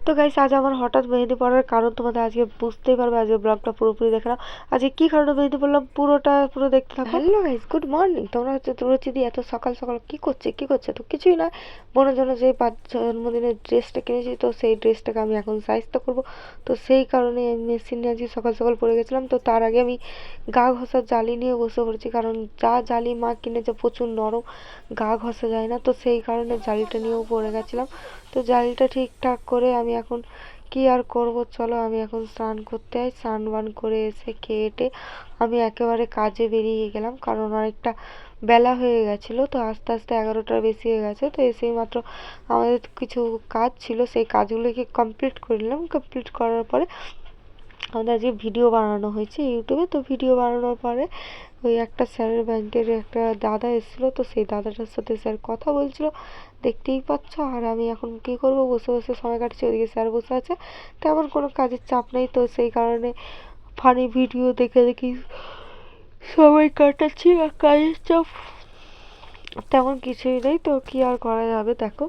তো গাইস আজ আমার হঠাৎ মেহেন্দি পড়ার কারণ তোমাদের আজকে বুঝতেই পারবে। আজকে ব্লগটা পুরোপুরি দেখে নাও। আজকে কি কারণে মেহেন্দি পড়লাম পুরো দেখতে থাকো। Hello guys, good morning. তোমরা হচ্ছে রুচিদি এত সকাল সকাল কি করছে তো কিছুই না। বোনের জন্য যে জন্মদিনের ড্রেসটা কিনেছি, তো সেই ড্রেসটাকে আমি এখন সাইজ তো করবো। তো সেই কারণে আমি মেশিন নিয়ে আজকে সকাল সকাল পড়ে গেছিলাম। তো তার আগে আমি গা ঘষার জালি নিয়ে বসে পড়েছি, কারণ যা জালি মা কিনেছে প্রচুর নরম, গা ঘষা যায় না। তো সেই কারণে জালিটা নিয়েও পড়ে গেছিলাম। তো জালিটা ঠিকঠাক করে আমি এখন কি আর করব, চলো আমি এখন স্নান করতে যাই। স্নান বান করে এসে খেয়ে টেয়ে আমি একেবারে কাজে বেরিয়ে গেলাম, কারণ অনেকটা বেলা হয়ে গেছিলো। তো আস্তে আস্তে 11টার বেশি হয়ে গেছে। তো এসেই মাত্র আমাদের কিছু কাজ ছিল, সেই কাজগুলোকে কমপ্লিট করে নিলাম। কমপ্লিট করার পরে আমাদের আজকে ভিডিও বানানো হয়েছে ইউটিউবে। তো ভিডিও বানানোর পরে ওই একটা স্যারের ব্যাংকের একটা দাদা এসেছিলো, তো সেই দাদাটার সাথে স্যার কথা বলছিল, দেখতেই পাচ্ছ। আর আমি এখন কি করব, বসে বসে সময় কাটছি। ওইদিকে স্যার বসে আছে, তেমন কোনো কাজের চাপ নেই। তো সেই কারণে ফানি ভিডিও দেখে দেখি সময় কাটাচ্ছি। আর কাজের চাপ তেমন কিছুই নেই, তো কি আর করা যাবে। দেখো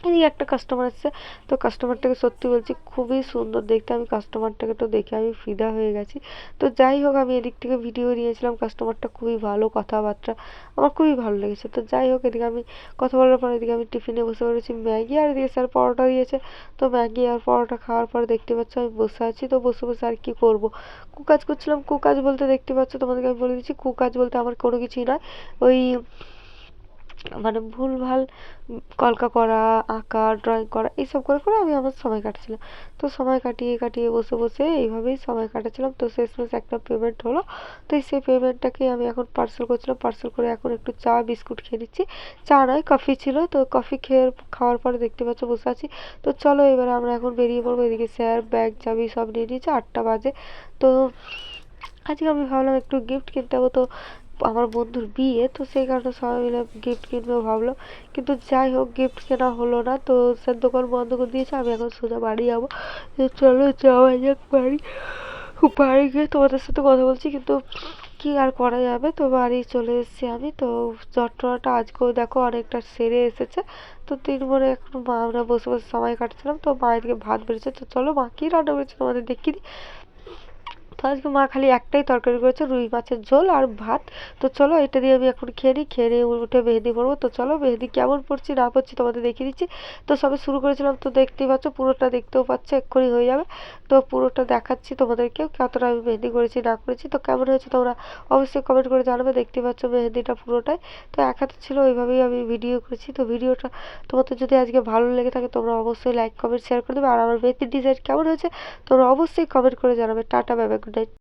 এদিকে একটা কাস্টমার এসছে, তো কাস্টমারটাকে সত্যি বলছি খুবই সুন্দর দেখতে। আমি কাস্টমারটাকে তো দেখে আমি ফিদা হয়ে গেছি। তো যাই হোক, আমি এদিক থেকে ভিডিও নিয়েছিলাম। কাস্টমারটা খুবই ভালো, কথাবার্তা আমার খুবই ভালো লেগেছে। তো যাই হোক, এদিকে আমি কথা বলার পর এদিকে আমি টিফিনে বসে পড়েছি ম্যাগি, আর এদিকে স্যার পরোটা দিয়েছে। তো ম্যাগি আর পরোটা খাওয়ার পর দেখতে পাচ্ছ আমি বসে আছি। তো বসে বসে আর কি করব, কুকাজ করছিলাম। কুকাজ বলতে দেখতে পাচ্ছ, তোমাদেরকে আমি বলে দিচ্ছি, কুকাজ বলতে আমার কোনো কিছুই নয়, ওই মানে ভুলভাল কলকা করা, আঁকা, ড্রয়িং করা, এইসব করে করে আমি আমার সময় কাটাচ্ছিলাম। তো সময় কাটিয়ে কাটিয়ে বসে বসে এইভাবেই সময় কাটাচ্ছিলাম। তো শেষমেশ একটা পেমেন্ট হলো। তো সেই পেমেন্টটাকে আমি এখন পার্সেল করছিলাম। পার্সেল করে এখন একটু চা বিস্কুট খেয়ে নিচ্ছি। চা নয়, কফি ছিল। তো কফি খাওয়ার পরে দেখতে পাচ্ছ বসে আছি। তো চলো এবার আমরা এখন বেরিয়ে পড়বো। এদিকে স্যার ব্যাগ চাবি সব নিয়ে নিয়েছে। 8টা বাজে। তো আজকে আমি ভাবলাম একটু গিফট কিনতে হবে। তো আমার বন্ধুর বিয়ে, তো সেই কারণে সবাই মিলে গিফট কিনবো ভাবলাম। কিন্তু যাই হোক, গিফট কেনা হলো না। তো স্যার দোকান বন্ধ করে দিয়েছে। আমি এখন সোজা বাড়ি যাবো। তো চলো যাওয়া যাক বাড়ি। বাড়ি গিয়ে তোমাদের সাথে কথা বলছি, কিন্তু কি আর করা যাবে। তো বাড়ি চলে এসেছি আমি। তো যন্ত্রণাটা আজকেও দেখো অনেকটা সেরে এসেছে। তো 3 বোনে এখন মা আমরা বসে বসে সময় কাটছিলাম। তো মা এদিকে ভাত বেড়েছে। তো চলো মা কি রান্না করেছে তোমাদের দেখিয়ে দিই। তো আজকে মা খালি একটাই তরকারি করেছে, রুই মাছের ঝোল আর ভাত। তো চলো এটা দিয়ে আমি এখন খেয়ে নিই। খেয়ে নিয়ে উঠে মেহেদি পড়বো। তো চলো মেহেদি কেমন পড়ছি না পড়ছি তোমাদের দেখিয়ে দিচ্ছি। তো সবে শুরু করেছিলাম, তো দেখতেই পাচ্ছ, পুরোটা দেখতেও পাচ্ছ, এক্ষুনি হয়ে যাবে। তো পুরোটা দেখাচ্ছি তোমাদেরকেও কতটা আমি মেহেদি করেছি না করেছি। তো কেমন হয়েছে তোমরা অবশ্যই কমেন্ট করে জানাবে। দেখতে পাচ্ছ মেহেদিটা পুরোটাই তো এক হাতে ছিল, ওইভাবেই আমি ভিডিও করেছি। তো ভিডিওটা তোমাদের যদি আজকে ভালো লেগে থাকে, তোমরা অবশ্যই লাইক কমেন্ট শেয়ার করে দেবে। আর আমার মেহেদির ডিজাইন কেমন হয়েছে তোমরা অবশ্যই কমেন্ট করে জানাবে। Tata, bye bye, good night.